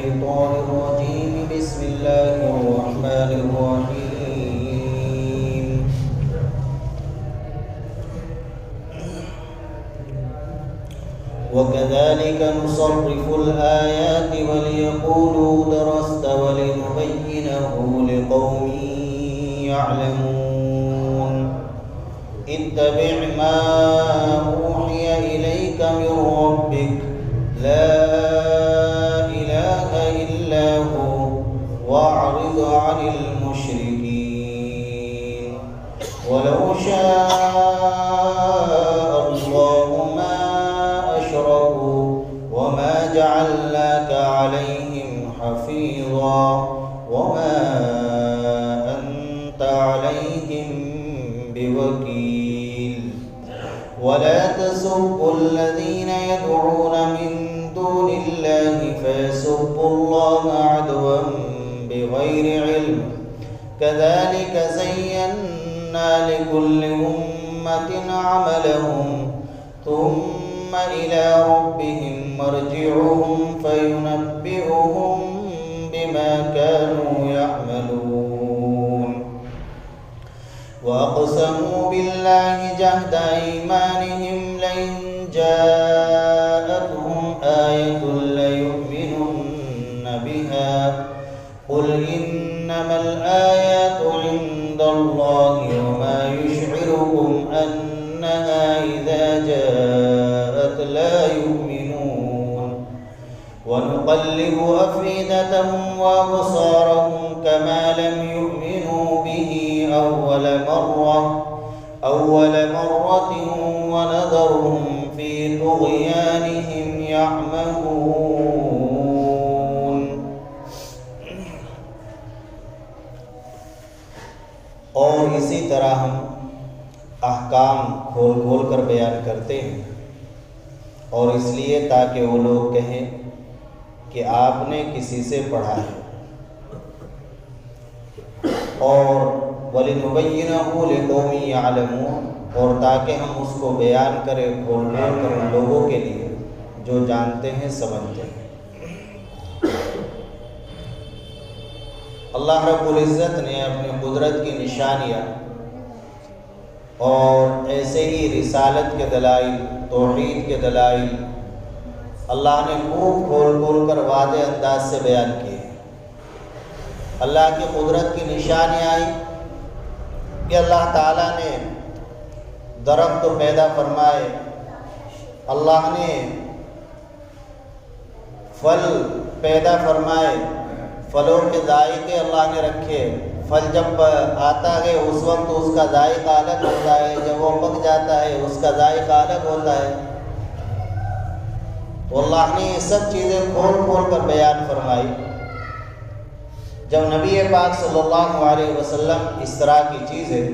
الشيطان الرجيم بسم الله الرحمن الرحيم وكذلك نصرف الآيات وليقولوا درست ولنبينه لقوم يعلمون اتبع ما أوحي إليك من ربك لا إله إلا هو واعرض عن المشركين ولو شاء الله ما أشركوا وما جعلناك عليهم حفيظا وما أنت عليهم بوكيل ولا تسبوا الذين يدعون من دون الله فيسبوا الله عدوا بغير علم كذلك زينا لكل أمة عملهم ثم إلى ربهم مرجعهم فينبئهم بما كانوا يعملون وأقسموا بالله جهد أيمانهم لئن جاءتهم آية ليؤمنن بها قل إنما الآيات عند الله وما يشعركم أنها إذا جاءت لا يؤمنون ونقلب أفئدتهم وأبصارهم كما لم يؤمنوا به أول مرة ونذرهم في طغيانهم يعمهون. اور اسی طرح ہم احکام کھول کھول کر بیان کرتے ہیں اور اس لیے تاکہ وہ لوگ کہیں کہ آپ نے کسی سے پڑھا ہے اور وَلِنُبَيِّنَهُ لِقَوْمٍ يَعْلَمُونَ اور تاکہ ہم اس کو بیان کریں کھول کھول کر ان لوگوں کے لیے جو جانتے ہیں سمجھتے ہیں. اللہ رب العزت نے اپنی قدرت کی نشانیاں اور ایسے ہی رسالت کے دلائل توحید کے دلائل اللہ نے خوب کھول کھول کر واضح انداز سے بیان کیے. اللہ کی قدرت کی نشانیاں آئی کہ اللہ تعالیٰ نے درخت پیدا فرمائے, اللہ نے پھل پیدا فرمائے, پھلوں کے ذائقے اللہ نے رکھے. پھل جب آتا ہے اس وقت اس کا ذائقہ الگ ہوتا ہے, جب وہ پک جاتا ہے اس کا ذائقہ الگ ہوتا ہے. تو اللہ نے یہ سب چیزیں کھول کھول کر بیان فرمائی. جب نبی پاک صلی اللہ علیہ وسلم اس طرح کی چیزیں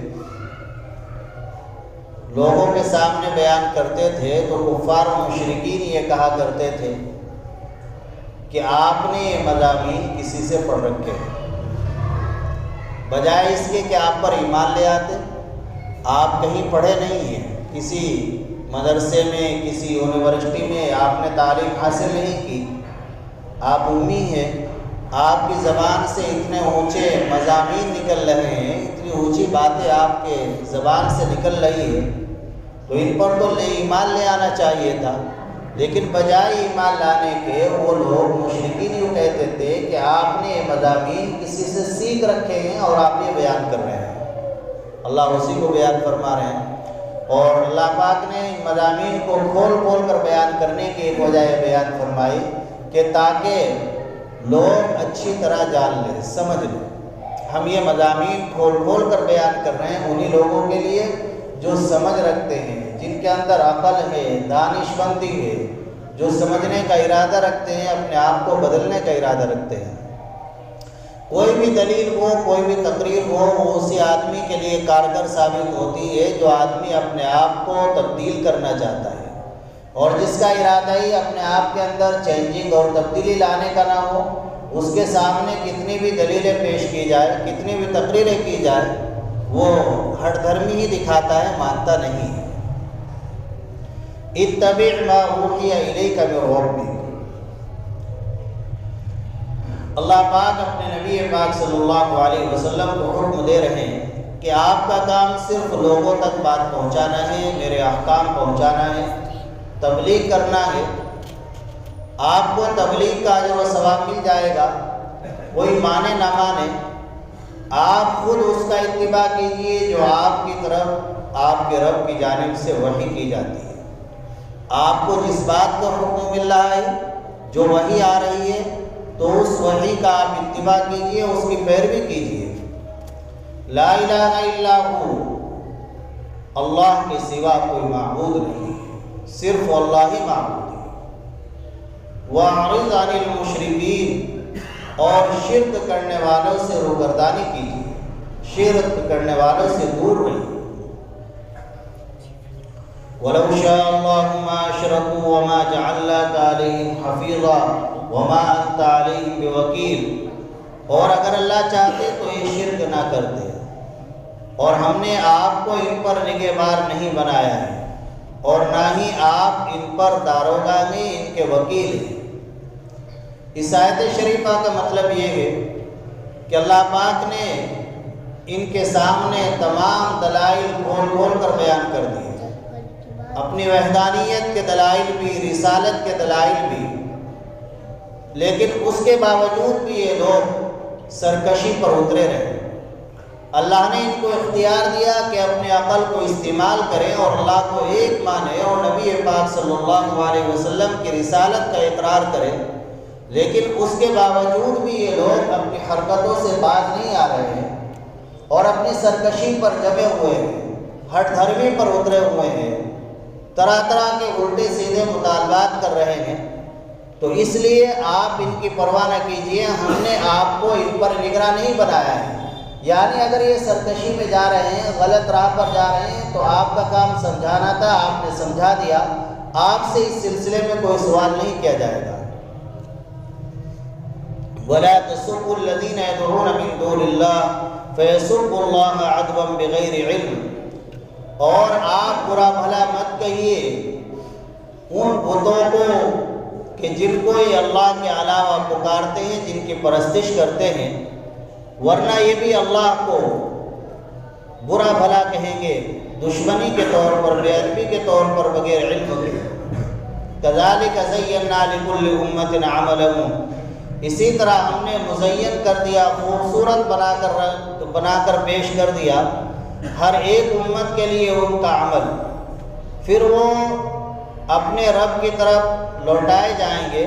لوگوں کے سامنے بیان کرتے تھے تو کفار و مشرکین یہ کہا کرتے تھے کہ آپ نے یہ مضامین کسی سے پڑھ رکھے ہیں, بجائے اس کے کہ آپ پر ایمان لے آتے. آپ کہیں پڑھے نہیں ہیں, کسی مدرسے میں کسی یونیورسٹی میں آپ نے تعلیم حاصل نہیں کی, آپ امی ہیں, آپ کی زبان سے اتنے اونچے مضامین نکل رہے ہیں, اتنی اونچی باتیں آپ کے زبان سے نکل رہی ہے, تو ان پر تو ایمان لے آنا چاہیے تھا. لیکن بجائے ایمان لانے کے وہ لوگ مشرکین یوں کہتے تھے کہ آپ نے یہ مضامین کسی سے سیکھ رکھے ہیں اور آپ یہ بیان کر رہے ہیں. اللہ اسی کو بیان فرما رہے ہیں. اور اللہ پاک نے مضامین کو کھول کھول کر بیان کرنے کی ایک وجہ یہ بیان فرمائی کہ تاکہ لوگ اچھی طرح جان لیں, سمجھ لیں. ہم یہ مضامین کھول کھول کر بیان کر رہے ہیں انہی لوگوں کے لیے جو سمجھ رکھتے ہیں, جن کے اندر عقل ہے, دانش مندی ہے, جو سمجھنے کا ارادہ رکھتے ہیں, اپنے آپ کو بدلنے کا ارادہ رکھتے ہیں. کوئی بھی دلیل ہو, کوئی بھی تقریر ہو, وہ اسی آدمی کے لیے کارگر ثابت ہوتی ہے جو آدمی اپنے آپ کو تبدیل کرنا چاہتا ہے, اور جس کا ارادہ ہی اپنے آپ کے اندر چینجنگ اور تبدیلی لانے کا نہ ہو, اس کے سامنے کتنی بھی دلیلیں پیش کی جائے, کتنی بھی تقریریں کی جائے, وہ ہٹ دھرمی ہی دکھاتا ہے, مانتا نہیں ہے. اتبع ما اوحی الیک من ربک, اللہ پاک اپنے نبی پاک صلی اللہ علیہ وسلم کو حکم دے رہے ہیں کہ آپ کا کام صرف لوگوں تک بات پہنچانا ہے، میرے احکام پہنچانا ہے، تبلیغ کرنا ہے۔ آپ کو تبلیغ کا اجر و ثواب مل جائے گا، کوئی مانے نہ مانے، آپ خود اس کا اتباع کیجیے جو آپ کی طرف آپ کے رب کی جانب سے وحی کی جاتی ہے۔ آپ کو جس بات کا حکم مل رہا ہے، جو وحی آ رہی ہے، تو اس وحی کا آپ اتباع کیجیے، اس کی پیروی کیجیے۔ لا الہ الا ہو، اللہ کے سوا کوئی معبود نہیں ہے، صرف اللہ ہی معبود ہے۔ وَأَعْرِضْ عَنِ الْمُشْرِكِينَ، اور شرک کرنے والوں سے روگردانی کیجیے، شرک کرنے والوں سے دور رہیے۔ وَلَوْ شَاءَ اللَّهُ مَا أَشْرَكُوا وَمَا جَعَلْنَاكَ عَلَيْهِمْ حَفِيظًا وَمَا أَنْتَ عَلَيْهِمْ بِوَكِيلٍ، اور اگر اللہ چاہتے تو یہ شرک نہ کرتے، اور ہم نے آپ کو ان پر نگہبان نہیں بنایا ہے، اور نہ ہی آپ ان پر داروغہ ہیں، ان کے وکیل ہیں۔ اس آیت شریفہ کا مطلب یہ ہے کہ اللہ پاک نے ان کے سامنے تمام دلائل کھول کھول کر بیان کر دیے، اپنی وحدانیت کے دلائل بھی، رسالت کے دلائل بھی، لیکن اس کے باوجود بھی یہ لوگ سرکشی پر اترے رہے۔ اللہ نے ان کو اختیار دیا کہ اپنے عقل کو استعمال کریں اور اللہ کو ایک مانیں اور نبی پاک صلی اللہ علیہ وسلم کی رسالت کا اقرار کریں، لیکن اس کے باوجود بھی یہ لوگ اپنی حرکتوں سے باز نہیں آ رہے ہیں اور اپنی سرکشی پر جمے ہوئے ہیں، ہٹ دھرمی پر اترے ہوئے ہیں، طرح طرح کے الٹے سیدھے مطالبات کر رہے ہیں۔ تو اس لیے آپ ان کی پرواہ نہ کیجیے، ہم نے آپ کو ان پر نگراں نہیں بنایا ہے۔ یعنی اگر یہ سرکشی میں جا رہے ہیں، غلط راہ پر جا رہے ہیں، تو آپ کا کام سمجھانا تھا، آپ نے سمجھا دیا، آپ سے اس سلسلے میں کوئی سوال نہیں کیا جائے گا۔ وَلَا تَسُبُّوا الَّذِينَ يَدْعُونَ مِن دُونِ اللَّهِ فَيَسُبُّوا اللَّهَ عَدْوًا بِغَيْرِ عِلْمٍ، اور آپ برا بھلا مت کہیے ان بتوں کو کہ جن کو یہ اللہ کے علاوہ پکارتے ہیں، جن کی پرستش کرتے ہیں، ورنہ یہ بھی اللہ کو برا بھلا کہیں گے، دشمنی کے طور پر، بے ادبی کے طور پر، بغیر علم کے۔ كَذَلِكَ زَيَّنَّا لِكُلِّ أُمَّةٍ عَمَلَهُمْ، اسی طرح ہم نے مزین کر دیا، خوبصورت بنا کر پیش کر دیا ہر ایک امت کے لیے ان کا عمل، پھر وہ اپنے رب کی طرف لوٹائے جائیں گے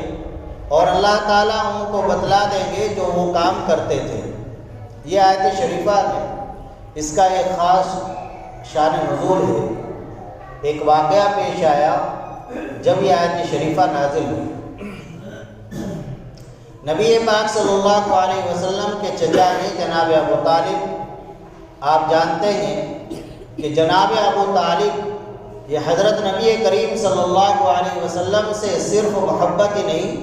اور اللہ تعالیٰ ان کو بتلا دیں گے جو وہ کام کرتے تھے۔ یہ آیت شریفہ ہے، اس کا ایک خاص شان نزول ہے۔ ایک واقعہ پیش آیا جب یہ آیت شریفہ نازل ہوئی۔ نبی پاک صلی اللہ علیہ وسلم کے چچا ہیں جناب ابو طالب۔ آپ جانتے ہیں کہ جناب ابو طالب یہ حضرت نبی کریم صلی اللہ علیہ وسلم سے صرف محبت ہی نہیں،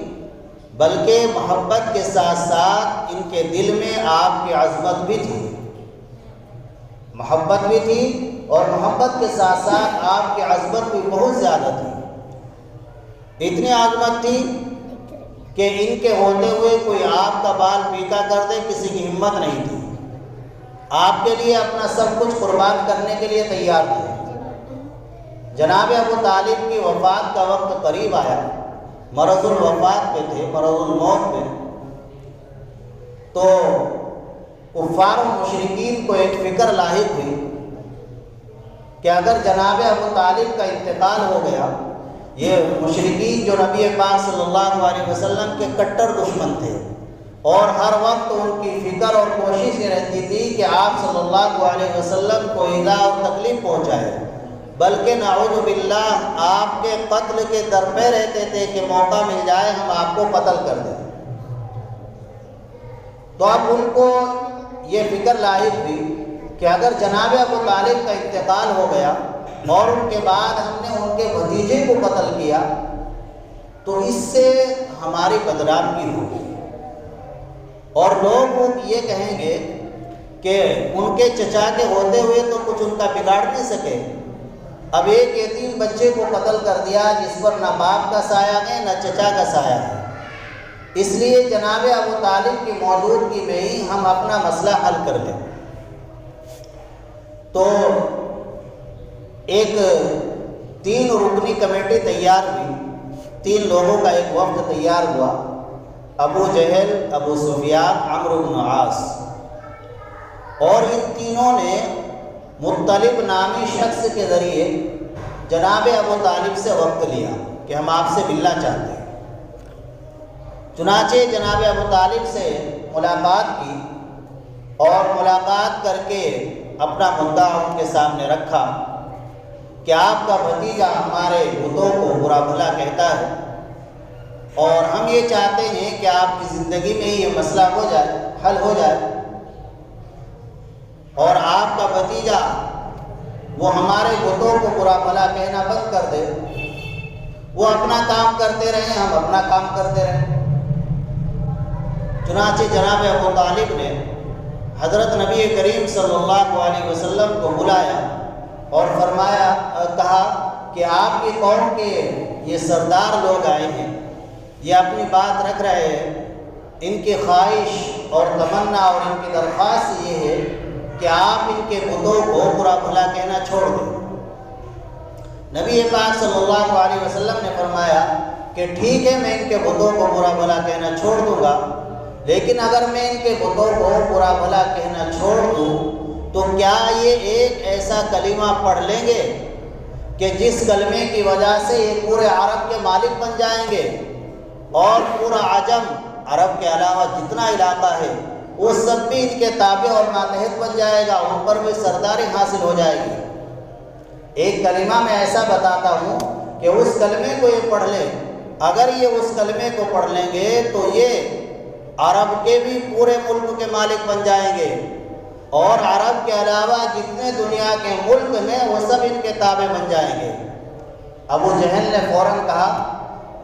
بلکہ محبت کے ساتھ ساتھ ان کے دل میں آپ کی عظمت بھی تھی، محبت بھی تھی، اور محبت کے ساتھ ساتھ آپ کی عظمت بھی بہت زیادہ تھی۔ اتنی عظمت تھی کہ ان کے ہوتے ہوئے کوئی آپ کا بال پیکا کر دے، کسی کی ہمت نہیں تھی، آپ کے لیے اپنا سب کچھ قربان کرنے کے لیے تیار تھے۔ جناب ابو طالب کی وفات کا وقت قریب آیا، مرض الوفات پہ تھے، مرض الموت پہ، تو کفار و مشرکین کو ایک فکر لاحق ہوئی کہ اگر جناب ابو طالب کا انتقال ہو گیا، یہ مشرکین جو نبی پاک صلی اللہ علیہ وسلم کے کٹر دشمن تھے، اور ہر وقت ان کی فکر اور کوشش یہ رہتی تھی کہ آپ صلی اللہ علیہ وسلم کو ایذا اور تکلیف پہنچائے، بلکہ نعوذ باللہ آپ کے قتل کے درپے رہتے تھے کہ موقع مل جائے ہم آپ کو قتل کر دیں۔ تو اب ان کو یہ فکر لاحق ہوئی کہ اگر جناب ابو طالب کا انتقال ہو گیا اور ان کے بعد ہم نے ان کے بھتیجے کو قتل کیا تو اس سے ہماری بدنامی ہوگی، اور لوگ یہ کہیں گے کہ ان کے چچا کے ہوتے ہوئے تو کچھ ان کا بگاڑ نہیں سکے، اب ایک یتیم بچے کو قتل کر دیا جس پر نہ باپ کا سایہ ہے نہ چچا کا سایہ ہے۔ اس لیے جناب ابو طالب کی موجودگی میں ہی ہم اپنا مسئلہ حل کر لیں۔ تو ایک 3 رکنی کمیٹی تیار ہوئی، 3 لوگوں کا ایک وفد تیار ہوا، ابو جہل، ابو سفیان، عمرو بن عاص، اور ان تینوں نے مطلب نامی شخص کے ذریعے جناب ابو طالب سے وقت لیا کہ ہم آپ سے ملنا چاہتے ہیں۔ چنانچہ جناب ابو طالب سے ملاقات کی اور ملاقات کر کے اپنا مدعا ان کے سامنے رکھا کہ آپ کا بھتیجا ہمارے بتوں کو برا بھلا کہتا ہے، اور ہم یہ چاہتے ہیں کہ آپ کی زندگی میں یہ مسئلہ ہو جائے، حل ہو جائے، اور آپ کا بھتیجا وہ ہمارے بتوں کو برا بھلا کہنا بند کر دے، وہ اپنا کام کرتے رہیں، ہم اپنا کام کرتے رہیں۔ چنانچہ جناب ابو طالب نے حضرت نبی کریم صلی اللہ علیہ وسلم کو بلایا اور کہا کہ آپ کی قوم کے یہ سردار لوگ آئے ہیں، یہ اپنی بات رکھ رہے ہیں، ان کی خواہش اور تمنا اور ان کی درخواست یہ ہے کہ آپ ان کے بتوں کو برا بھلا کہنا چھوڑ دیں۔ نبی پاک صلی اللہ علیہ وسلم نے فرمایا کہ ٹھیک ہے، میں ان کے بتوں کو برا بھلا کہنا چھوڑ دوں گا، لیکن اگر میں ان کے بتوں کو برا بھلا کہنا چھوڑ دوں تو کیا یہ ایک ایسا کلمہ پڑھ لیں گے کہ جس کلمے کی وجہ سے یہ پورے عرب کے مالک بن جائیں گے، اور پورا عجم، عرب کے علاوہ جتنا علاقہ ہے وہ سب بھی ان کے تابع اور ماتحت بن جائے گا، ان پر بھی سرداری حاصل ہو جائے گی۔ ایک کلمہ میں ایسا بتاتا ہوں کہ اس کلمے کو یہ پڑھ لیں، اگر یہ اس کلمے کو پڑھ لیں گے تو یہ عرب کے بھی پورے ملک کے مالک بن جائیں گے، اور عرب کے علاوہ جتنے دنیا کے ملک ہیں وہ سب ان کے تابع بن جائیں گے۔ ابو جہل نے فوراً کہا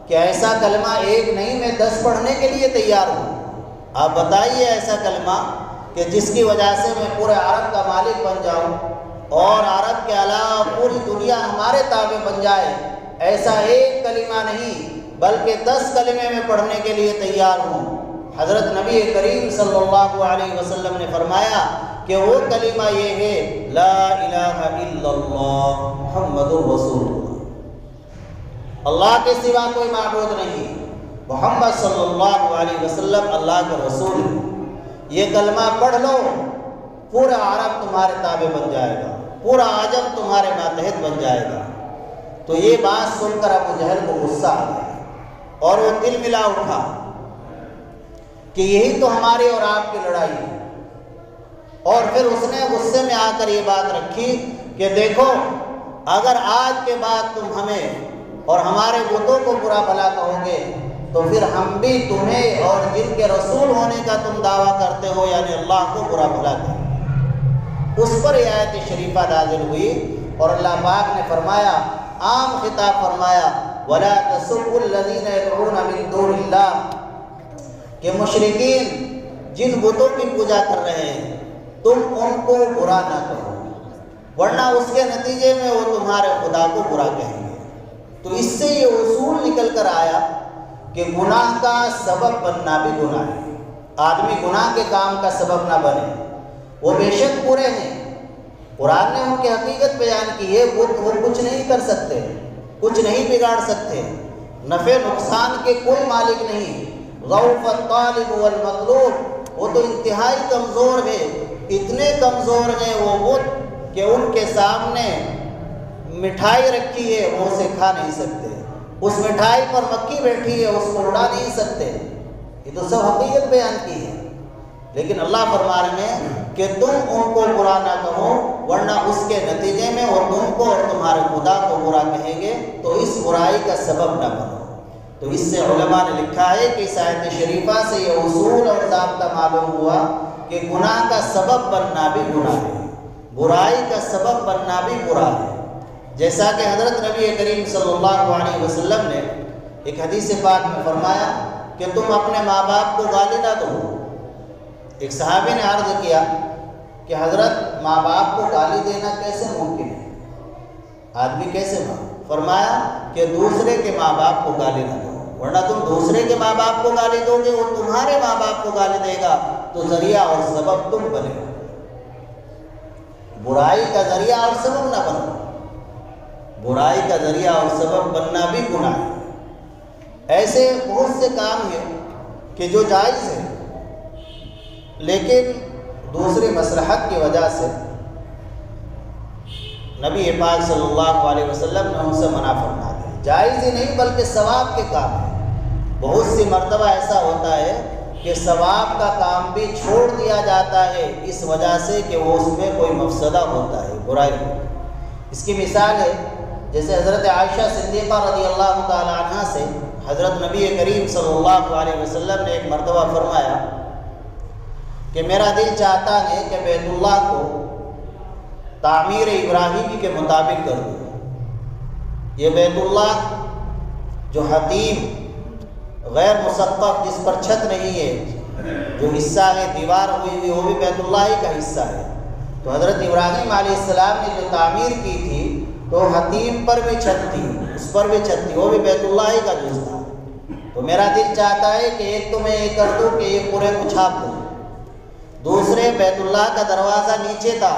کہ ایسا کلمہ ایک نہیں، میں 10 پڑھنے کے لیے تیار ہوں، آپ بتائیے ایسا کلمہ کہ جس کی وجہ سے میں پورے عرب کا مالک بن جاؤں اور عرب کے علاوہ پوری دنیا ہمارے تابع بن جائے۔ ایسا ایک کلمہ نہیں بلکہ 10 کلمے میں پڑھنے کے لیے تیار ہوں۔ حضرت نبی کریم صلی اللہ علیہ وسلم نے فرمایا کہ وہ کلمہ یہ ہے، لا الہ الا اللہ محمد رسول اللہ، اللہ کے سوا کوئی معبود نہیں، محمد صلی اللہ علیہ وسلم اللہ کے رسول ہے۔ یہ کلمہ پڑھ لو، پورا عرب تمہارے تابع بن جائے گا، پورا عجم تمہارے ماتحت بن جائے گا۔ تو یہ بات سن کر ابو جہل کو غصہ آ گیا اور وہ دل ملا اٹھا کہ یہی تو ہماری اور آپ کی لڑائی ہے، اور پھر اس نے غصے میں آ کر یہ بات رکھی کہ دیکھو، اگر آج کے بعد تم ہمیں اور ہمارے بتوں کو برا بھلا کہو گے تو پھر ہم بھی تمہیں اور جن کے رسول ہونے کا تم دعویٰ کرتے ہو یعنی اللہ کو برا بھلا کہیں گے۔ اس پر یہ آیت شریفہ نازل ہوئی اور اللہ پاک نے فرمایا، عام خطاب فرمایا، وَلَا تَسُبُّوا الَّذِينَ يَدْعُونَ مِن دُونِ اللَّهِ، کہ مشرکین جن بتوں کی پوجا کر رہے ہیں تم ان کو برا نہ کہو، ورنہ اس کے نتیجے میں وہ تمہارے خدا کو برا کہیں گے۔ تو اس سے یہ اصول نکل کر آیا کہ گناہ کا سبب بننا بھی گناہ ہے، آدمی گناہ کے کام کا سبب نہ بنے۔ وہ بے شک برے ہیں، قرآن نے ان کی حقیقت بیان کی ہے، وہ کچھ نہیں کر سکتے، کچھ نہیں بگاڑ سکتے، نفع نقصان کے کوئی مالک نہیں۔ ضعف الطالب والمطلوب، وہ تو انتہائی کمزور ہے، اتنے کمزور ہیں وہ بت کہ ان کے سامنے مٹھائی رکھی ہے وہ اسے کھا نہیں سکتے، اس مٹھائی پر مکھی بیٹھی ہے اس کو اڑا نہیں سکتے۔ یہ تو سب حقیقت بیان کی ہے، لیکن اللہ فرما رہے ہیں کہ تم ان کو برا نہ کہو ورنہ اس کے نتیجے میں وہ تم کو اور تمہارے خدا کو برا کہیں گے، تو اس برائی کا سبب نہ بنو۔ تو اس سے علماء نے لکھا ہے کہ اس آیت شریفہ سے یہ اصول اور ضابطہ معلوم ہوا کہ گناہ کا سبب بننا بھی گناہ ہے، برائی کا سبب بننا بھی برا ہے۔ جیسا کہ حضرت نبی کریم صلی اللہ علیہ وسلم نے ایک حدیث پاک میں فرمایا کہ تم اپنے ماں باپ کو گالی نہ دو۔ ایک صحابی نے عرض کیا کہ حضرت ماں باپ کو گالی دینا کیسے ممکن ہے، آدمی کیسے ماں؟ فرمایا کہ دوسرے کے ماں باپ کو گالی نہ دو، ورنہ تم دوسرے کے ماں باپ کو گالی دو گے، وہ تمہارے ماں باپ کو گالی دے گا، تو ذریعہ اور سبب تم بنے گا۔ برائی کا ذریعہ اور سبب نہ بنو، برائی کا ذریعہ اور سبب بننا بھی گناہ ہے۔ ایسے بہت سے کام ہیں کہ جو جائز ہے لیکن دوسری مصلحت کی وجہ سے نبی پاک صلی اللہ علیہ وسلم نے ان سے منع فرما دیا۔ جائز ہی نہیں بلکہ ثواب کے کام ہیں۔ بہت سی مرتبہ ایسا ہوتا ہے کہ ثواب کا کام بھی چھوڑ دیا جاتا ہے اس وجہ سے کہ وہ اس میں کوئی مفسدہ ہوتا ہے، برائی ہو۔ اس کی مثال ہے جیسے حضرت عائشہ صدیقہ رضی اللہ تعالی عنہ سے حضرت نبی کریم صلی اللہ علیہ وسلم نے ایک مرتبہ فرمایا کہ میرا دل چاہتا ہے کہ بیت اللہ کو تعمیر ابراہیمی کے مطابق کر دوں۔ یہ بیت اللہ جو حتیم غیر مسقف، جس پر چھت نہیں ہے، جو حصہ ہے دیوار ہوئی ہوئی، وہ بھی بیت اللہ ہی کا حصہ ہے۔ تو حضرت ابراہیم علیہ السلام نے جو تعمیر کی تھی تو حتیم پر بھی چھت تھی، اس پر بھی چھت تھی، وہ بھی بیت اللہ ہی کا جز تھا۔ تو میرا دل چاہتا ہے کہ ایک تو میں یہ کر دوں کہ یہ پورے کو چھاپ دوں، دوسرے بیت اللہ کا دروازہ نیچے تھا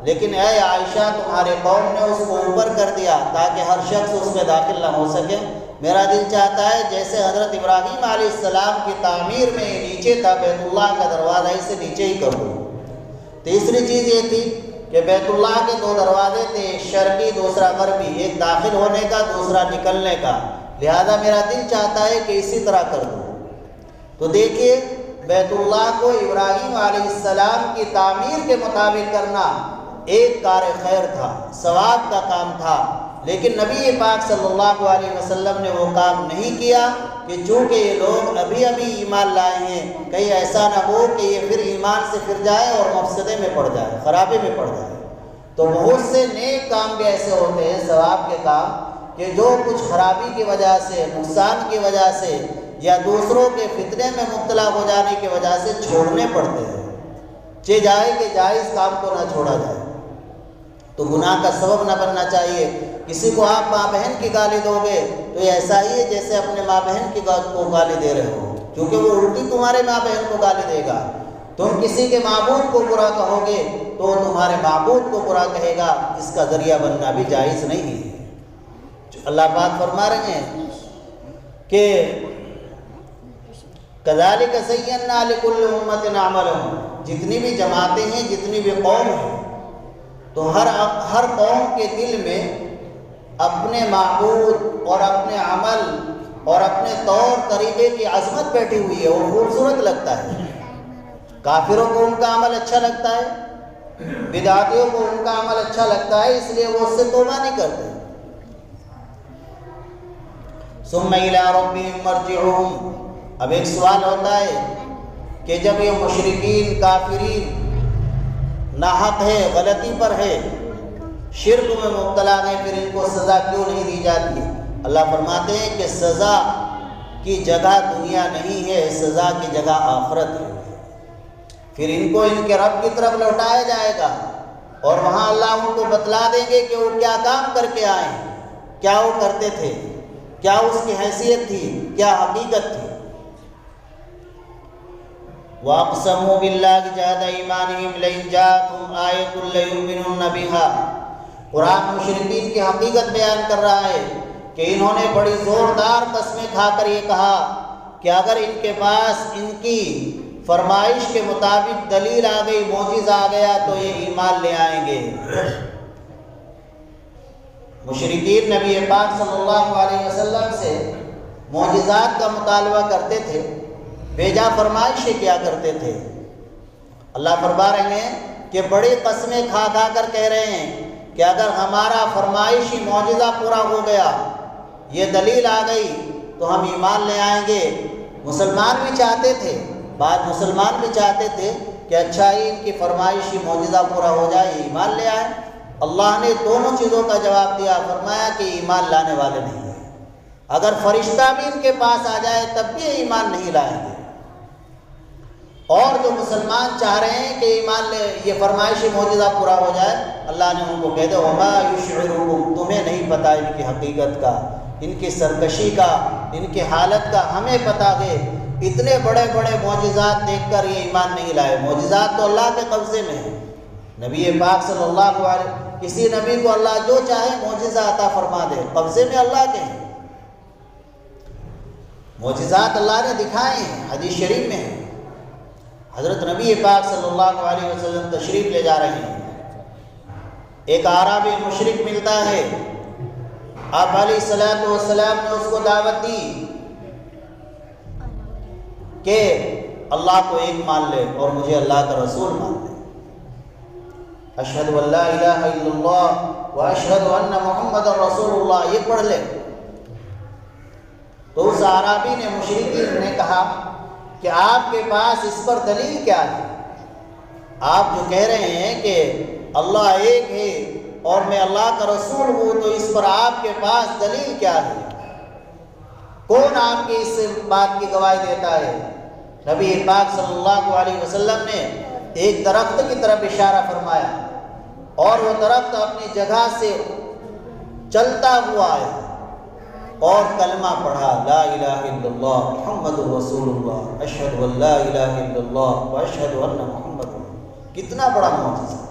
لیکن اے عائشہ تمہارے قوم نے اس کو اوپر کر دیا تاکہ ہر شخص اس میں داخل نہ ہو سکے۔ میرا دل چاہتا ہے جیسے حضرت ابراہیم علیہ السلام کی تعمیر میں نیچے تھا بیت اللہ کا دروازہ، اسے نیچے ہی کر دوں۔ تیسری چیز یہ تھی کہ بیت اللہ کے دو دروازے تھے، ایک شرقی دوسرا غربی، ایک داخل ہونے کا دوسرا نکلنے کا، لہذا میرا دل چاہتا ہے کہ اسی طرح کر دوں۔ تو دیکھیے بیت اللہ کو ابراہیم علیہ السلام کی تعمیر کے مطابق کرنا ایک کار خیر تھا، ثواب کا کام تھا، لیکن نبی پاک صلی اللہ علیہ وسلم نے وہ کام نہیں کیا کہ چونکہ یہ لوگ ابھی ایمان لائے ہیں کہیں ایسا نہ ہو کہ یہ پھر ایمان سے پھر جائے اور مفسدے میں پڑ جائے، خرابے میں پڑ جائے۔ تو بہت سے نیک کام بھی ایسے ہوتے ہیں، ثواب کے کام، کہ جو کچھ خرابی کی وجہ سے، نقصان کی وجہ سے یا دوسروں کے فتنے میں مبتلا ہو جانے کی وجہ سے چھوڑنے پڑتے ہیں۔ چاہے جائے کہ جائز کام کو نہ چھوڑا جائے، تو گناہ کا سبب نہ بننا چاہیے۔ کسی کو آپ ماں بہن کی گالی دو گے تو یہ ایسا ہی ہے جیسے اپنے ماں بہن کی کو گالی دے رہے ہو، کیونکہ وہ الٹی تمہارے ماں بہن کو گالی دے گا۔ تم کسی کے معبود کو برا کہو گے تو تمہارے معبود کو برا کہے گا، اس کا ذریعہ بننا بھی جائز نہیں ہے۔ اللہ پاک فرما رہے ہیں کہ کذالک زینا لکل امۃ عملہم، جتنی بھی جماعتیں ہیں، جتنی بھی قوم ہیں، تو ہر قوم کے دل میں اپنے معبود اور اپنے عمل اور اپنے طور طریقے کی عظمت بیٹھی ہوئی ہے، وہ خوبصورت لگتا ہے۔ کافروں کو ان کا عمل اچھا لگتا ہے، بدعتیوں کو ان کا عمل اچھا لگتا ہے، اس لیے وہ اس سے توبہ نہیں کرتے۔ ثم الی ربہم مرجعہم، اب ایک سوال ہوتا ہے کہ جب یہ مشرکین کافرین ناحق ہے، غلطی پر ہے، شرک میں مبتلا ہے، پھر ان کو سزا کیوں نہیں دی جاتی؟ اللہ فرماتے ہیں کہ سزا کی جگہ دنیا نہیں ہے، سزا کی جگہ آخرت ہے۔ پھر ان کو ان کے رب کی طرف لوٹایا جائے گا اور وہاں اللہ ان کو بتلا دیں گے کہ وہ کیا کام کر کے آئے ہیں، کیا وہ کرتے تھے، کیا اس کی حیثیت تھی، کیا حقیقت تھی۔ وَأَقْسَمُوا بِاللَّهِ جَهْدَ أَيْمَانِهِمْ لَئِن جَاءَتْهُمْ آيَةٌ لَّيُؤْمِنُنَّ بِهَا۔ قرآن مشرکین کی حقیقت بیان کر رہا ہے کہ انہوں نے بڑی زوردار قسمیں کھا کر یہ کہا کہ اگر ان کے پاس ان کی فرمائش کے مطابق دلیل آ گئی، معجزہ آ گیا تو یہ ایمان لے آئیں گے۔ مشرکین نبی پاک صلی اللہ علیہ وسلم سے معجزات کا مطالبہ کرتے تھے، بیجا فرمائشیں کیا کرتے تھے۔ اللہ فرما رہے ہیں کہ بڑی قسمیں کھا کھا کر کہہ رہے ہیں کہ اگر ہمارا فرمائشی معجزہ پورا ہو گیا، یہ دلیل آ گئی تو ہم ایمان لے آئیں گے۔ مسلمان بھی چاہتے تھے، بعض مسلمان بھی چاہتے تھے کہ اچھا ہی ان کی فرمائشی معجزہ پورا ہو جائے، ایمان لے آئیں۔ اللہ نے دونوں چیزوں کا جواب دیا، فرمایا کہ ایمان لانے والے نہیں ہیں۔ اگر فرشتہ بھی ان کے پاس آ جائے تب بھی ایمان نہیں لائیں گے۔ اور جو مسلمان چاہ رہے ہیں کہ ایمان لے، یہ فرمائشی معجزہ پورا ہو جائے، اللہ نے ان کو کہہ دیا وَمَا يُشْعِرُكُمْ، تمہیں نہیں پتہ ان کی حقیقت کا، ان کی سرکشی کا، ان کی حالت کا ہمیں پتہ ہے۔ اتنے بڑے بڑے معجزات دیکھ کر یہ ایمان نہیں لائے۔ معجزات تو اللہ کے قبضے میں ہیں۔ نبی پاک صلی اللہ علیہ وسلم، کسی نبی کو اللہ جو چاہے معجزہ عطا فرما دے، قبضے میں اللہ کے ہیں۔ معجزات اللہ نے دکھائے ہیں، حدیث شریف میں ہیں۔ حضرت نبی پاک صلی اللہ علیہ وسلم تشریف لے جا رہے ہیں، ایک اعرابی مشرک ملتا ہے، آپ علیہ الصلوۃ والسلام نے اس کو دعوت دی کہ اللہ کو ایک مان لے اور مجھے اللہ کا رسول مان لے۔ اشہد ان لا الہ الا اللہ واشہد ان محمد رسول اللہ، یہ پڑھ لے۔ تو اس اعرابی نے، مشرکین نے کہا کہ آپ کے پاس اس پر دلیل کیا ہے؟ آپ جو کہہ رہے ہیں کہ اللہ ایک ہے اور میں اللہ کا رسول ہوں، تو اس پر آپ کے پاس دلیل کیا ہے؟ کون آپ کی اس بات کی گواہی دیتا ہے؟ نبی پاک صلی اللہ علیہ وسلم نے ایک درخت کی طرف اشارہ فرمایا، اور وہ درخت اپنی جگہ سے چلتا ہوا ہے اور کلمہ پڑھا، لا الہ الا اللہ محمد رسول اللہ، اشہد ان لا الہ الا اللہ واشہد ان محمد۔ کتنا بڑا معجزہ!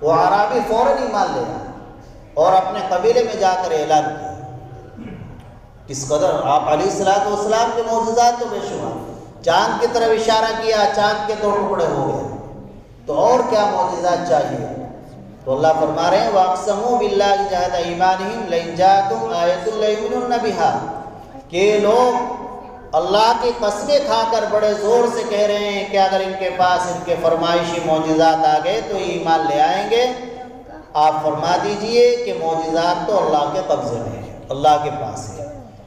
وہ اعرابی فوراً ایمان لے آیا اور اپنے قبیلے میں جا کر اعلان کیا۔ کس قدر آپ علیہ الصلوۃ والسلام کے معجزات تو بے شمار۔ چاند کی طرف اشارہ کیا، چاند کے 2 ٹکڑے ہو گئے، تو اور کیا معجزات چاہیے؟ تو اللہ فرما رہے ہیں وَأَقْسَمُوا بِاللَّهِ جَهْدَ أَيْمَانِهِمْ لَئِن جَاءَتْهُمْ آيَةٌ لَيُؤْمِنُنَّ بِهَا، کہ لوگ اللہ کی قسمیں کھا کر بڑے زور سے کہہ رہے ہیں کہ اگر ان کے پاس ان کے فرمائشی معجزات آ گئے تو ایمان لے آئیں گے۔ آپ فرما دیجئے کہ معجزات تو اللہ کے قبضے میں ہیں، اللہ کے پاس ہے۔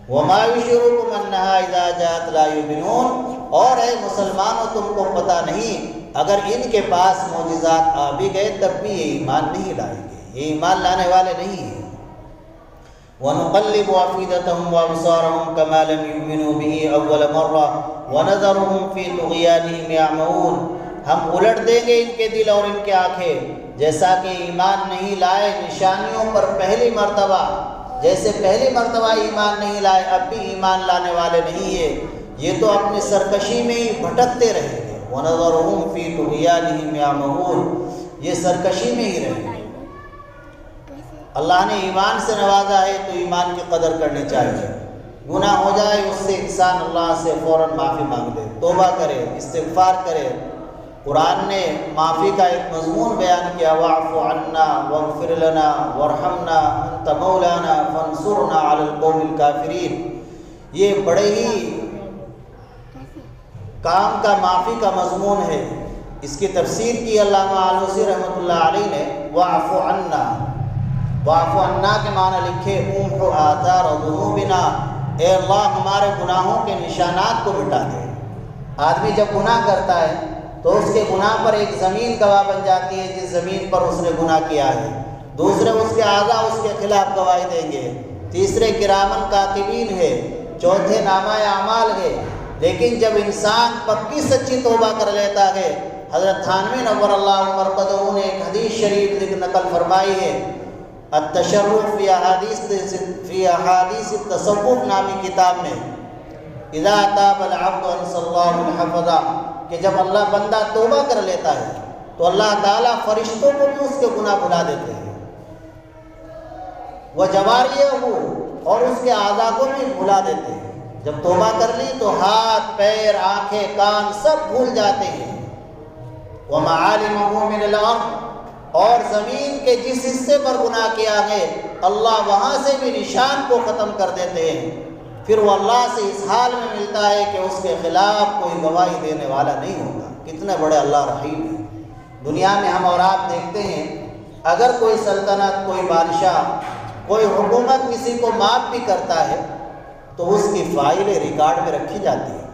وَمَا يُشْعِرُكُمْ أَنَّهَا إِذَا جَاءَتْ لَا يُؤْمِنُونَ، اور اے مسلمانوں تم کو پتہ نہیں اگر ان کے پاس معجزات آ بھی گئے تب بھی یہ ایمان نہیں لائیں گے، یہ ایمان لانے والے نہیں ہیں۔ وَنُقَلِّبُ أَفْئِدَتَهُمْ وَأَبْصَارَهُمْ كَمَا لَمْ يُؤْمِنُوا بِهِ أَوَّلَ مَرَّةٍ وَنَذَرُهُمْ فِي طُغْيَانِهِمْ يَعْمَهُونَ، ہم الٹ دیں گے ان کے دل اور ان کے آنکھیں جیسا کہ ایمان نہیں لائے نشانیوں پر پہلی مرتبہ، جیسے پہلی مرتبہ ایمان نہیں لائے اب بھی ایمان لانے والے نہیں ہیں، یہ تو اپنی سرکشی میں ہی بھٹکتے رہیں گے۔ وَنَذَرُهُمْ فِي طُغْيَانِهِمْ يَعْمَهُونَ، یہ سرکشی میں ہی رہیں گے۔ اللہ نے ایمان سے نوازا ہے تو ایمان کی قدر کرنی چاہیے۔ گناہ ہو جائے اس سے انسان اللہ سے فوراً معافی مانگ لے، توبہ کرے، استغفار کرے۔ قرآن نے معافی کا ایک مضمون بیان کیا، وَاعْفُ عَنَّا وَاغْفِرْ لَنَا وَارْحَمْنَا أَنْتَ مَوْلَانَا فَانْصُرْنَا عَلَى الْقَوْمِ الْكَافِرِينَ، یہ بڑے ہی کام کا معافی کا مضمون ہے۔ اس کی تفسیر کی علامہ آلوسی رحمۃ اللہ علیہ نے، وَاعْفُ عَنَّا، وَاعْفُ عَنَّا کے معنی لکھے اُمْحُ آثَارَ ذُنُوبِنَا، اے اللہ ہمارے گناہوں کے نشانات کو مٹا دے۔ آدمی جب گناہ کرتا ہے تو اس کے گناہ پر ایک زمین گواہ بن جاتی ہے جس زمین پر اس نے گناہ کیا ہے، دوسرے اس کے اعضاء اس کے خلاف گواہی دیں گے، تیسرے کرامن کاتبین ہے، چوتھے نامہ اعمال ہے۔ لیکن جب انسان پکی سچی توبہ کر لیتا ہے، حضرت تھانوی نور اللہ مرقدہ نے ایک حدیث شریف نقل فرمائی ہے، التشرف فی احادیث التصوف نامی کتاب میں، اذا تاب العبد انصى الله الحفظہ، کہ جب اللہ بندہ توبہ کر لیتا ہے تو اللہ تعالیٰ فرشتوں کو بھی اس کے گناہ بھلا دیتے ہیں، وجواریہ اور اس کے اعضاء کو بھی بھلا دیتے ہیں۔ جب توبہ کر لی تو ہاتھ، پیر، آنکھیں، کان سب بھول جاتے ہیں۔ وَمَعَالِمُهُ مِنَ الْأَرْضِ، اور زمین کے جس حصے پر گناہ کیا ہے اللہ وہاں سے بھی نشان کو ختم کر دیتے ہیں۔ پھر وہ اللہ سے اس حال میں ملتا ہے کہ اس کے خلاف کوئی گواہی دینے والا نہیں ہوتا۔ کتنے بڑے اللہ رحیم ہیں۔ دنیا میں ہم اور آپ دیکھتے ہیں اگر کوئی سلطنت، کوئی بادشاہ، کوئی حکومت کسی کو معاف بھی کرتا ہے تو اس کی فائلیں ریکارڈ میں رکھی جاتی ہیں،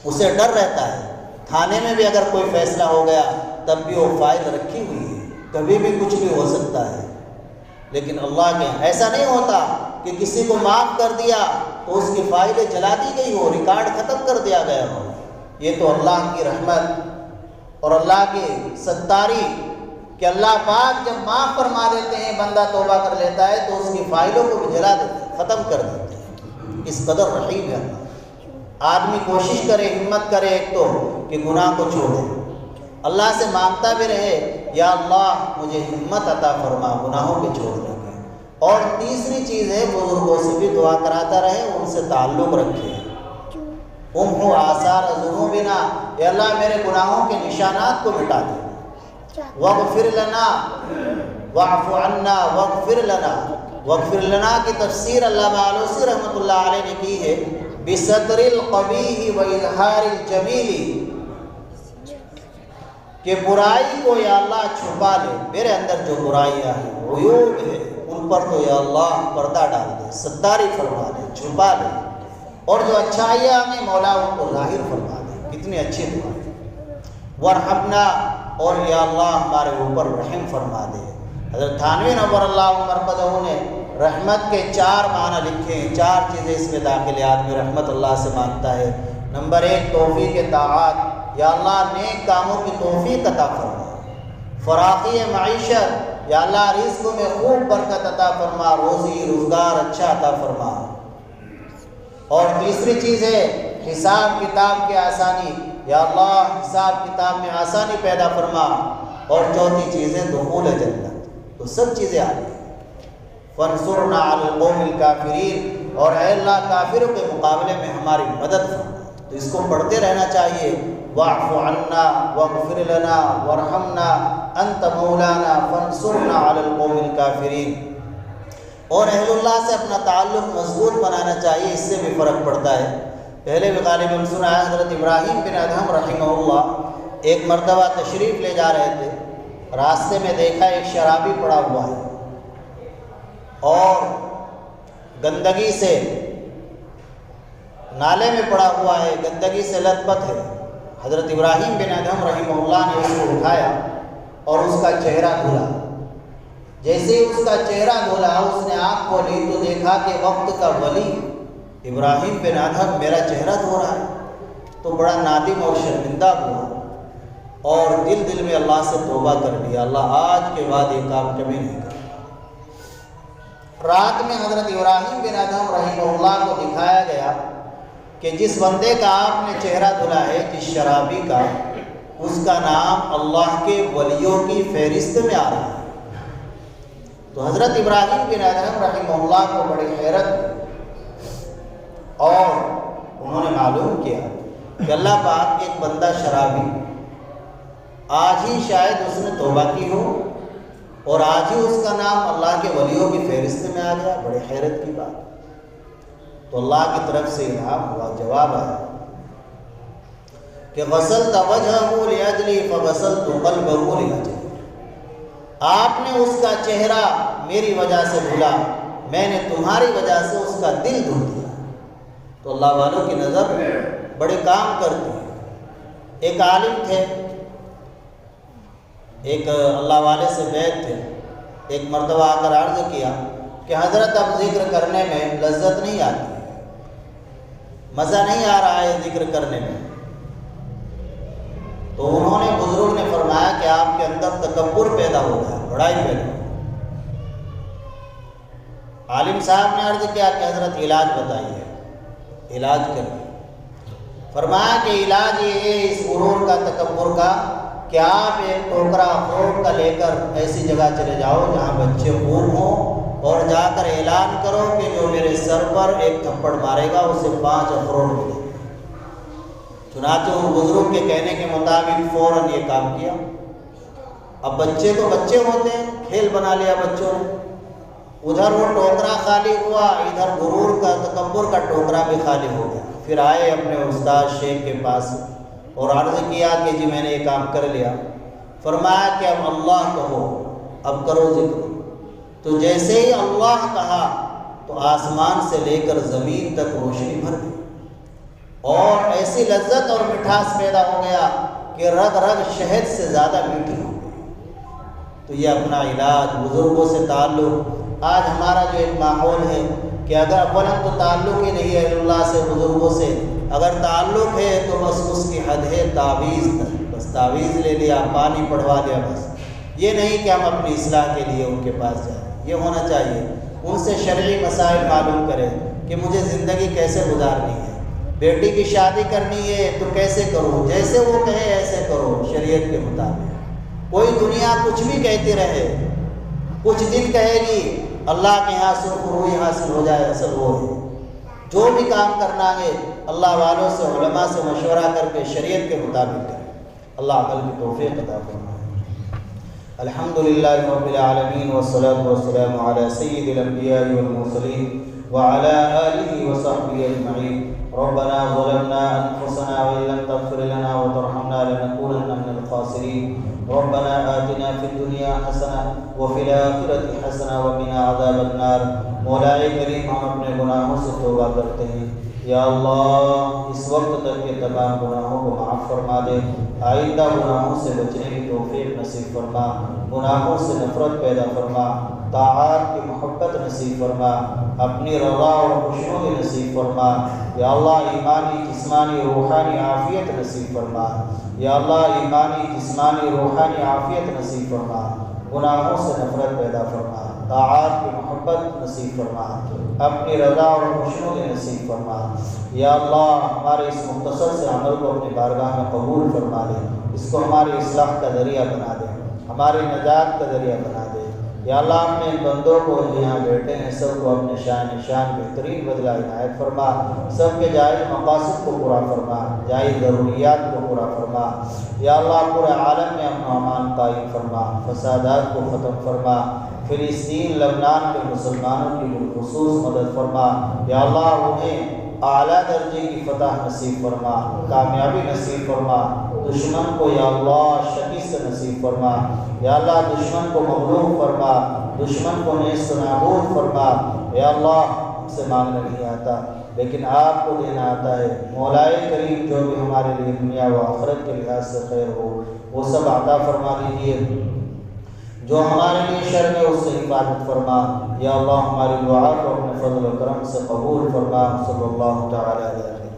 اسے ڈر رہتا ہے۔ تھانے میں بھی اگر کوئی فیصلہ ہو گیا تب بھی وہ فائل رکھی ہوئی ہے، کبھی بھی کچھ بھی ہو سکتا ہے۔ لیکن اللہ کے ایسا نہیں ہوتا کہ کسی کو معاف کر دیا تو اس کی فائلیں جلا دی گئی ہو، ریکارڈ ختم کر دیا گیا ہو۔ یہ تو اللہ کی رحمت اور اللہ کی ستاری کہ اللہ پاک جب معاف فرما دیتے ہیں، بندہ توبہ کر لیتا ہے تو اس کی فائلوں کو بھی جلا دیتے ہیں، ختم کر دیتے ہیں۔ اس قدر رحیم ہے اللہ۔ آدمی کوشش کرے، ہمت کرے ایک تو کہ گناہ کو چھوڑے، اللہ سے مانگتا بھی رہے یا اللہ مجھے ہمت عطا فرما گناہوں کے چھوڑنے کی۔ اور تیسری چیز ہے بزرگوں سے بھی دعا کراتا رہے، ان سے تعلق رکھے۔ امحو آثار ذنوبنا، اے اللہ میرے گناہوں کے نشانات کو مٹا دے۔ واغفر لنا واعف عنا واغفر لنا، واغفر لنا کی تفسیر علامہ آلوسی رحمۃ اللہ علیہ نے کی ہے بستر القبیح و اظہار الجمیل، کہ برائی کو یا اللہ چھپا لے، میرے اندر جو برائیاں ہیں عیوب ہے ان پر تو یا اللہ پردہ ڈال دے، ستاری فرما دے، چھپا دے، اور جو اچھائیاں ہیں مولا ان کو ظاہر فرما دے۔ کتنی اچھی دعا ہے۔ ورحمنا، اور یا اللہ ہمارے اوپر رحم فرما دے۔ حضرت تھانوی نور اللہ مرقدہ نے رحمت کے 4 معنی لکھے ہیں، 4 چیزیں اس میں داخل ہیں۔ آدمی رحمت اللہ سے مانگتا ہے۔ نمبر 1 توفیق طاعات، یا اللہ نیک کاموں کی توفیق عطا فرما۔ فراخی معیشت، یا اللہ رزق میں خوب برکت عطا فرما، روزی روزگار اچھا عطا فرما۔ اور تیسری چیز ہے حساب کتاب کی آسانی، یا اللہ حساب کتاب میں آسانی پیدا فرما۔ اور چوتھی چیز ہے دخول جنت۔ تو سب چیزیں آ گئی۔ فانصرنا علی القوم الکافرین، اور اے اللہ کافروں کے مقابلے میں ہماری مدد فرما۔ تو اس کو پڑھتے رہنا چاہیے۔ واعف عنا واغفر لنا وارحمنا انت مولانا فانصرنا علی القوم الکافرین۔ اور اہل اللہ سے اپنا تعلق مضبوط بنانا چاہیے، اس سے بھی فرق پڑتا ہے۔ پہلے بھی غالباً سنا ہے، حضرت ابراہیم بن ادہم رحمہ اللہ ایک مرتبہ تشریف لے جا رہے تھے، راستے میں دیکھا ایک شرابی پڑا ہوا ہے اور گندگی سے نالے میں پڑا ہوا ہے، گندگی سے لت پت ہے۔ حضرت ابراہیم بن ادہم رحمہ اللہ نے اس کو اٹھایا اور اس کا چہرہ دھلا۔ جیسے ہی اس کا چہرہ دھلا، اس نے آنکھ کھولی تو دیکھا کہ وقت کا ولی ابراہیم بن ادہم میرا چہرہ دھو رہا ہے، تو بڑا نادم اور شرمندہ ہوا اور دل میں اللہ سے توبہ کر لیا، اللہ آج کے بعد یہ کام کبھی نہیں کرتا۔ رات میں حضرت ابراہیم بن ادہم رحمہ اللہ کو دکھایا گیا کہ جس بندے کا آپ نے چہرہ دھلا ہے، جس شرابی کا، اس کا نام اللہ کے ولیوں کی فہرست میں آ رہا ہے۔ تو حضرت ابراہیم بن ادہم رحمہ اللہ کو بڑی حیرت ہوئی اور انہوں نے معلوم کیا کہ اللہ پاک ایک بندہ شرابی، آج ہی شاید اس نے توبہ کی ہو اور آج ہی اس کا نام اللہ کے ولیوں کی فہرست میں آ گیا۔ بڑے حیرت کی بات۔ تو اللہ کی طرف سے انعام ہوا، جواب آیا کہ غسلت وجهه لاجلی فغسلت قلبه لاجلی، آپ نے اس کا چہرہ میری وجہ سے دھلا، میں نے تمہاری وجہ سے اس کا دل دھل دیا۔ تو اللہ والوں کی نظر بڑے کام کرتی ہے۔ ایک عالم تھے، ایک اللہ والے سے بیعت تھے، ایک مرتبہ آ کر عرض کیا کہ حضرت اب ذکر کرنے میں لذت نہیں آتی، مزہ نہیں آ رہا ہے ذکر کرنے میں۔ تو انہوں نے، بزرگ نے فرمایا کہ آپ کے اندر تکبر پیدا ہو گیا، بڑائی پیدا ہو گیا۔ عالم صاحب نے عرض کیا کہ حضرت علاج بتائیے، علاج کریں۔ فرمایا کہ علاج یہ ہے اس غرور کا، تکبر کا، کہ آپ ایک ٹوکرا اخروٹ کا لے کر ایسی جگہ چلے جاؤ جہاں بچے خوب ہوں اور جا کر اعلان کرو کہ جو میرے سر پر ایک تھپڑ مارے گا اسے 5 اخروٹ ملے گا۔ چنانچہ ان بزرگ کے کہنے کے مطابق فوراً یہ کام کیا۔ اب بچے تو بچے ہوتے ہیں، کھیل بنا لیا بچوں نے، ادھر وہ ٹوکرا خالی ہوا، ادھر غرور کا، تکبر کا ٹوکرا بھی خالی ہو گیا۔ پھر آئے اپنے استاد شیخ کے پاس اور عرض کیا کہ جی میں نے یہ کام کر لیا۔ فرمایا کہ اب اللہ کہو، اب کرو ذکر۔ تو جیسے ہی اللہ کہا تو آسمان سے لے کر زمین تک روشنی بھر گئی اور ایسی لذت اور مٹھاس پیدا ہو گیا کہ رگ رگ شہد سے زیادہ میٹھی ہو گئی۔ تو یہ اپنا علاج، بزرگوں سے تعلق۔ آج ہمارا جو ایک ماحول ہے کہ اگر اولاً تو تعلق ہی نہیں ہے اللہ سے، بزرگوں سے، اگر تعلق ہے تو بس اس کی حد ہے تعویذ تک، بس تعویذ لے لیا، پانی پڑھوا دیا، بس یہ نہیں کہ ہم اپنی اصلاح کے لیے ان کے پاس جائیں، یہ ہونا چاہیے ان سے شرعی مسائل معلوم کریں کہ مجھے زندگی کیسے گزارنی ہے، بیٹی کی شادی کرنی ہے تو کیسے کرو، جیسے وہ کہے ایسے کرو شریعت کے مطابق۔ کوئی دنیا کچھ بھی کہتی رہے، کچھ دن کہے گی اللہ کے یہاں سرخ روئی حاصل ہو جائے، اصل وہ ہے جو بھی کام کرنا ہے اللہ والوں سے علماء سے مشورہ کر کے شریعت کے مطابق کریں۔ اللہ عمل کی توفیق عطا فرمائے۔ الحمدللہ رب العالمین والصلاة والسلام علی سید الانبیاء والمرسلین وعلى آلہ وصحبہ اجمعین۔ ربنا ظلمنا انفسنا وان لم تغفر لنا وترحمنا لنكونن من الخاسرین۔ ربنا آتنا فی الدنیا حسنہ وفی الآخرۃ حسنہ وقنا عذاب النار۔ مولا کریم ہم اپنے گناہوں سے توبہ کرتے ہیں، یا اللہ اس وقت تک کے تمام گناہوں کو معاف فرما دے، آئندہ گناہوں سے بچنے کی توفیق نصیب فرما، گناہوں سے نفرت پیدا فرما، طاعات کی محبت نصیب فرما، اپنی رضا اور خوشنودی نصیب فرما، یا اللہ ایمانی جسمانی روحانی عافیت نصیب فرما، یا اللہ ایمانی جسمانی روحانی عافیت نصیب فرما، گناہوں سے نفرت پیدا فرما، طاعات کی محبت نصیب فرما، اپنی رضا اور خوشنودی نصیب فرما، یا اللہ ہمارے اس مختصر سے عمل کو اپنی بارگاہ میں قبول فرما لے، اس کو ہماری اصلاح کا ذریعہ بنا دے، ہماری نجات کا ذریعہ بنا دے، یا اللہ اپنے ان بندوں کو یہاں بیٹھے ہیں سب کو اپنے شان بہترین بدلہ عنایت فرما، سب کے جائز مقاصد کو پورا فرما، جائز ضروریات کو پورا فرما، یا اللہ پورے عالم میں امن و امان قائم فرما، فسادات کو ختم فرما، فلسطین لبنان کے مسلمانوں کی بالخصوص مدد فرما، یا اللہ انہیں اعلیٰ درجے کی فتح نصیب فرما، کامیابی نصیب فرما، دشمن کو یا اللہ شکست نصیب فرما، یا اللہ دشمن کو مغلوب فرما، دشمن کو نیست و نابود فرما، یا اللہ ہم سے مانگنا نہیں آتا لیکن آپ کو دینا آتا ہے، مولا کریم جو بھی ہمارے لیے دنیا و آخرت کے لحاظ سے خیر ہو وہ سب عطا فرما دیجیے، جو ہمارے لیے شر ہے اس سے حفاظت فرما، یا اللہ ہماری دعا کو اپنے فضل و کرم سے قبول فرما۔ صلی اللہ تعالی علیہ وسلم۔